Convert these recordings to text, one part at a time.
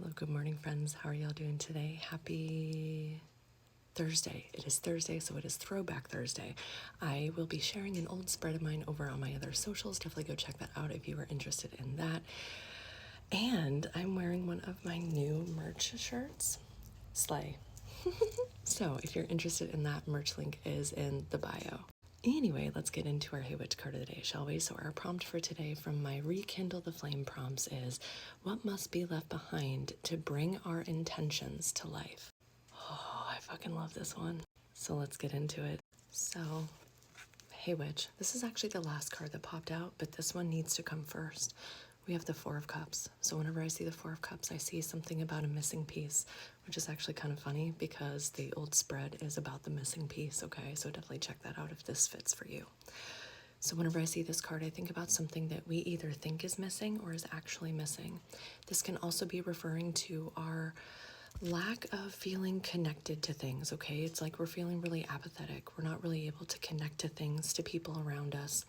Hello, good morning, friends. How are y'all doing today? Happy Thursday. It is Thursday, so it is Throwback Thursday. I will be sharing an old spread of mine over on my other socials. Definitely go check that out if you are interested in that. And I'm wearing one of my new merch shirts. Slay. So if you're interested in that, merch link is in the bio. Anyway, let's get into our Hey Witch card of the day, shall we? So our prompt for today from my Rekindle the Flame prompts is, what must be left behind to bring our intentions to life? Oh, I fucking love this one. So let's get into it. So, Hey Witch, this is actually the last card that popped out, but this one needs to come first. We have the Four of Cups. So whenever I see the Four of Cups, I see something about a missing piece, which is actually kind of funny because the old spread is about the missing piece, okay? So definitely check that out if this fits for you. So whenever I see this card, I think about something that we either think is missing or is actually missing. This can also be referring to our lack of feeling connected to things, okay? It's like we're feeling really apathetic. We're not really able to connect to things, to people around us,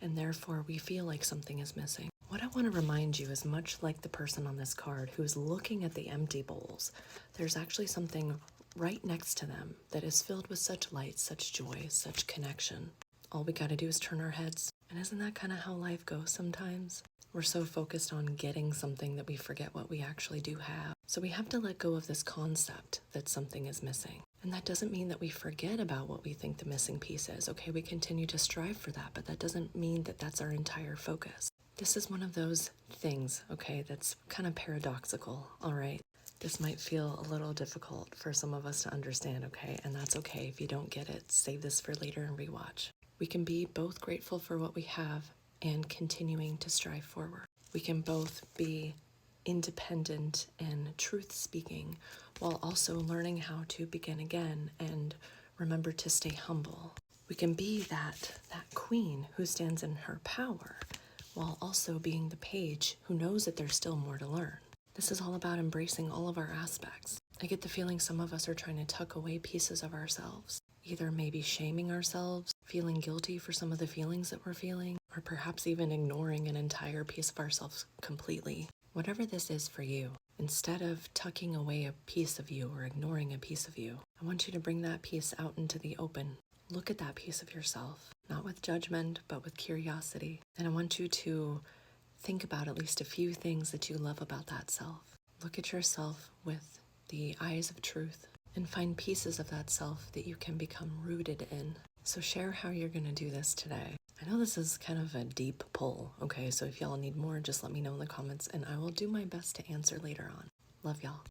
and therefore we feel like something is missing. What I want to remind you is, much like the person on this card who's looking at the empty bowls, there's actually something right next to them that is filled with such light, such joy, such connection. All we got to do is turn our heads. And isn't that kind of how life goes sometimes? We're so focused on getting something that we forget what we actually do have. So we have to let go of this concept that something is missing. And that doesn't mean that we forget about what we think the missing piece is. Okay, we continue to strive for that, but that doesn't mean that that's our entire focus. This is one of those things, okay, that's kind of paradoxical, all right? This might feel a little difficult for some of us to understand, okay? And that's okay if you don't get it. Save this for later and rewatch. We can be both grateful for what we have and continuing to strive forward. We can both be independent and truth-speaking while also learning how to begin again and remember to stay humble. We can be that queen who stands in her power while also being the page who knows that there's still more to learn. This is all about embracing all of our aspects. I get the feeling some of us are trying to tuck away pieces of ourselves, either maybe shaming ourselves, feeling guilty for some of the feelings that we're feeling, or perhaps even ignoring an entire piece of ourselves completely. Whatever this is for you, instead of tucking away a piece of you or ignoring a piece of you, I want you to bring that piece out into the open. Look at that piece of yourself, not with judgment, but with curiosity. And I want you to think about at least a few things that you love about that self. Look at yourself with the eyes of truth and find pieces of that self that you can become rooted in. So share how you're going to do this today. I know this is kind of a deep pull, okay? So if y'all need more, just let me know in the comments and I will do my best to answer later on. Love y'all.